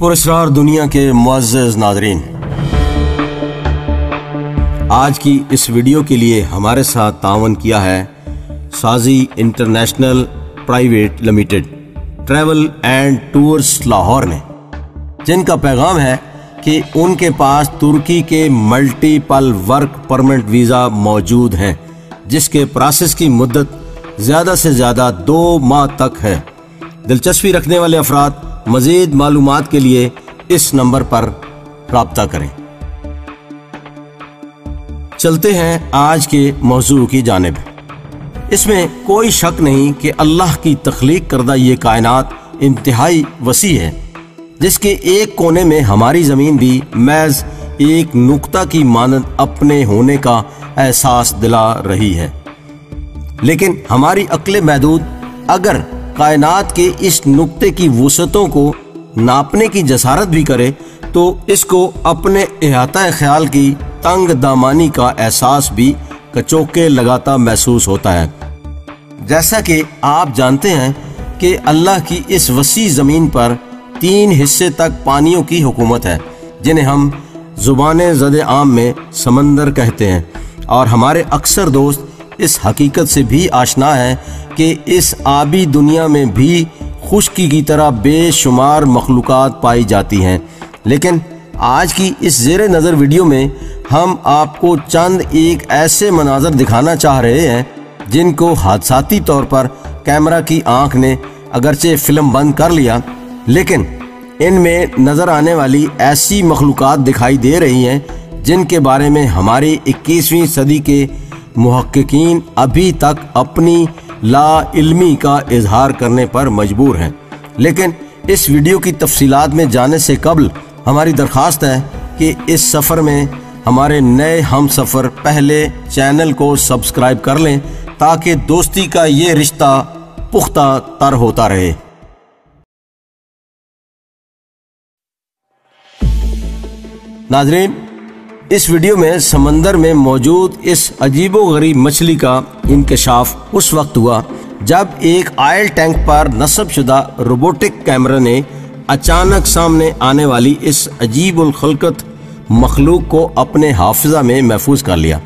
पुरस्कार दुनिया के मुअज़्ज़ज़ नाज़रीन, आज की इस वीडियो के लिए हमारे साथ तावन किया है साजी international private limited travel and tours Lahore ने, जिनका पैगाम है कि उनके पास तुर्की के मल्टीपल वर्क परमिट वीज़ा मौजूद हैं, जिसके प्रोसेस की मुद्दत ज़्यादा से ज़्यादा 2 माह तक है। दिलचस्पी रखने वाले अफराद मज़ीद मालूमात के लिए इस नंबर पर राब्ता करें। चलते हैं आज के मौजू की जानिब। इसमें कोई शक नहीं कि अल्लाह की तख्लीक करदा ये कायनात इंतहाई वसी है, जिसके एक कोने में हमारी ज़मीन भी महज एक नुक्ता की मानद अपने होने का एहसास दिला रही है। लेकिन हमारी अक्ल महदूद अगर कायनात के इस नुक्ते की वुसअतों को नापने की जसारत भी करे तो इसको अपने इहाता ख्याल की तंग दामानी का एहसास भी कचोके लगाता महसूस होता है। जैसा कि आप जानते हैं कि अल्लाह की इस वसी ज़मीन पर 3 हिस्से तक पानियों की हुकूमत है, जिन्हें हम ज़ुबान ज़द आम में समंदर कहते हैं, और हमारे अक्सर दोस्त इस हकीकत से भी आशना है कि इस आबी दुनिया में भी खुश्की की तरह बेशुमार मखलूक़ात पाई जाती हैं। लेकिन आज की इस ज़ेरे नज़र वीडियो में हम आपको चंद एक ऐसे मनाज़र दिखाना चाह रहे हैं जिनको हादसाती तौर पर कैमरा की आंख ने अगरचे फ़िल्म बंद कर लिया, लेकिन इनमें नज़र आने वाली ऐसी मखलूक़ात दिखाई दे रही हैं जिनके बारे में हमारी 21वीं सदी के मुहक्किकीन अभी तक अपनी ला इल्मी का इजहार करने पर मजबूर हैं। लेकिन इस वीडियो की तफसीलात में जाने से कबल हमारी दरख्वास्त है कि इस सफ़र में हमारे नए हम सफ़र पहले चैनल को सब्सक्राइब कर लें, ताकि दोस्ती का ये रिश्ता पुख्ता तर होता रहे। नाज़रीन, इस वीडियो में समंदर में मौजूद इस अजीबोगरीब मछली का इंकशाफ उस वक्त हुआ जब एक ऑयल टैंक पर नस्ब शुदा रोबोटिक कैमरा ने अचानक सामने आने वाली इस अजीबुल खल्कत मखलूक को अपने हाफिजा में महफूज कर लिया,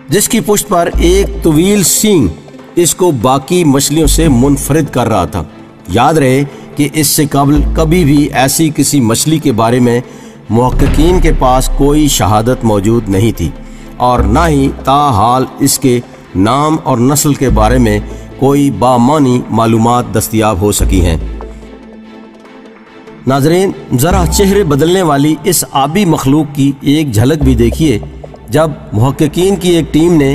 जिसकी पुष्ट पर एक तवील सींग इसको बाकी मछलियों से मुनफरिद कर रहा था। याद रहे कि इससे कबल कभी भी ऐसी किसी मछली के बारे में मुहक्किकीन के पास कोई शहादत मौजूद नहीं थी, और ना ही ताहाल इसके नाम और नस्ल के बारे में कोई बामानी मालूमात दस्तयाब हो सकी हैं। नाज़रीन, ज़रा चेहरे बदलने वाली इस आबी मखलूक की एक झलक भी देखिए, जब मुहक्किकीन की एक टीम ने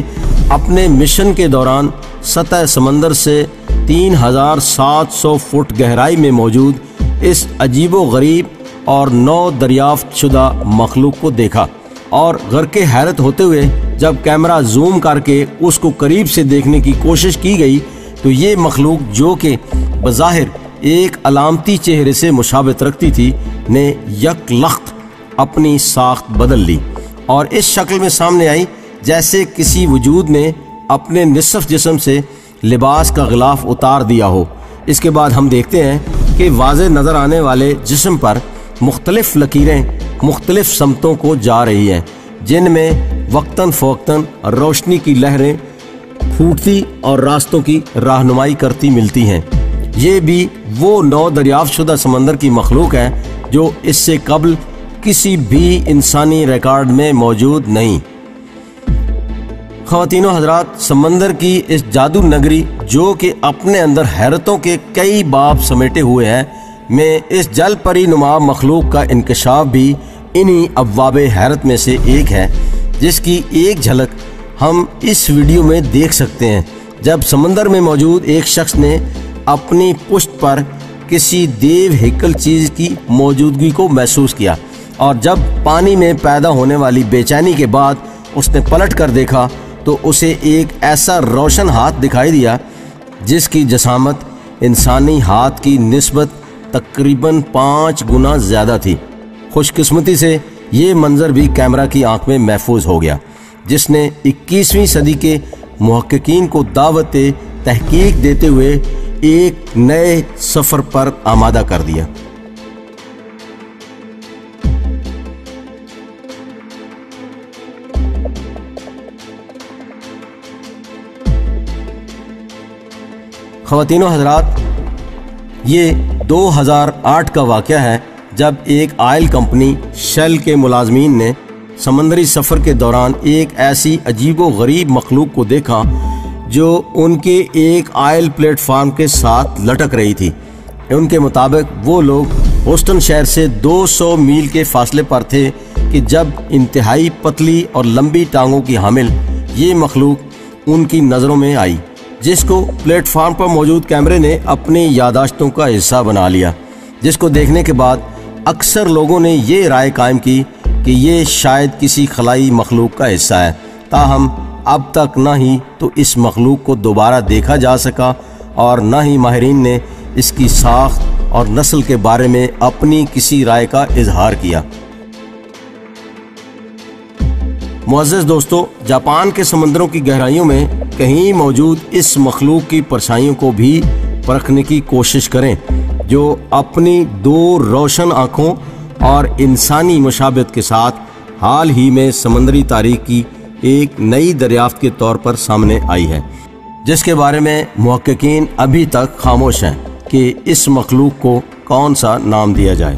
अपने मिशन के दौरान सतह समंदर से 3700 फुट गहराई में मौजूद इस अजीबो गरीब और नौ दरियाफ्त शुदा मखलूक को देखा, और गर्के हैरत होते हुए जब कैमरा जूम करके उसको करीब से देखने की कोशिश की गई तो ये मखलूक, जो कि बज़ाहिर एक अलामती चेहरे से मुशाबत रखती थी, ने यकलख्त अपनी साख्त बदल ली और इस शक्ल में सामने आई जैसे किसी वजूद ने अपने निसफ जिस्म से लिबास का गिलाफ उतार दिया हो। इसके बाद हम देखते हैं कि वाज़े नज़र आने वाले जिस्म पर मुख्तलिफ लकीरें मुख्तलिफ समतों को जा रही हैं, जिनमें वक्तन फ़वक्तन रोशनी की लहरें फूटती और रास्तों की रहनुमाई करती मिलती हैं। ये भी वो नौ दरियाफ्त शुदा समंदर की मखलूक है जो इससे कबल किसी भी इंसानी रिकॉर्ड में मौजूद नहीं। ख़वातीनो हज़रात, समंदर की इस जादू नगरी, जो कि अपने अंदर हैरतों के कई बाब समेटे हुए हैं, में इस जल परी नुमा मखलूक का इंकशाफ भी इन्हीं अब्वाबे हैरत में से एक है, जिसकी एक झलक हम इस वीडियो में देख सकते हैं, जब समंदर में मौजूद एक शख्स ने अपनी पुष्ट पर किसी देव हैकल चीज़ की मौजूदगी को महसूस किया, और जब पानी में पैदा होने वाली बेचैनी के बाद उसने पलट कर देखा तो उसे एक ऐसा रोशन हाथ दिखाई दिया जिसकी जसामत इंसानी हाथ की निस्बत तकरीबन 5 गुना ज़्यादा थी। खुशकिस्मती से ये मंजर भी कैमरा की आंख में महफूज हो गया, जिसने 21वीं सदी के मुहक्किकीन को दावत तहकीक देते हुए एक नए सफ़र पर आमादा कर दिया। خواتین و حضرات، یہ 2008 کا واقعہ ہے جب ایک آئل کمپنی شیل کے ملازمین نے سمندری سفر کے دوران ایک ایسی عجیب و غریب مخلوق کو دیکھا جو ان کے ایک آئل پلیٹ فارم کے ساتھ لٹک رہی تھی۔ ان کے مطابق وہ لوگ ہوسٹن شہر سے 200 میل کے فاصلے پر تھے کہ جب انتہائی پتلی اور لمبی ٹانگوں کی حامل یہ مخلوق ان کی نظروں میں آئی، جس کو پلیٹ فارم پر موجود کیمرے نے اپنی یادداشتوں کا حصہ بنا لیا، جس کو دیکھنے کے بعد اکثر لوگوں نے یہ رائے قائم کی کہ یہ شاید کسی خلائی مخلوق کا حصہ ہے۔ تاہم اب تک نہ ہی تو اس مخلوق کو دوبارہ دیکھا جا سکا اور نہ ہی ماہرین نے اس کی ساخت اور نسل کے بارے میں اپنی کسی رائے کا اظہار کیا۔ معزز دوستو، جاپان کے سمندروں کی گہرائیوں میں کہیں موجود اس مخلوق کی پرچھائیوں کو بھی پرکھنے کی کوشش کریں، جو اپنی 2 روشن آنکھوں اور انسانی مشابہت کے ساتھ حال ہی میں سمندری تاریخ کی ایک نئی دریافت کے طور پر سامنے آئی ہے، جس کے بارے میں محققین ابھی تک خاموش ہیں کہ اس مخلوق کو کون سا نام دیا جائے۔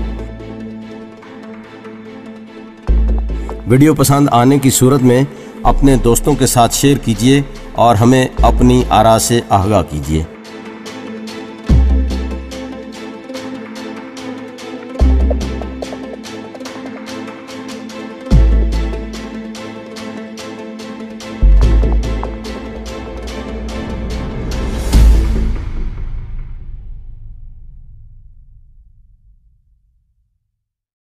ویڈیو پسند آنے کی صورت میں اپنے دوستوں کے ساتھ شیئر کیجیے اور ہمیں اپنی آراء سے آگاہ کیجیے۔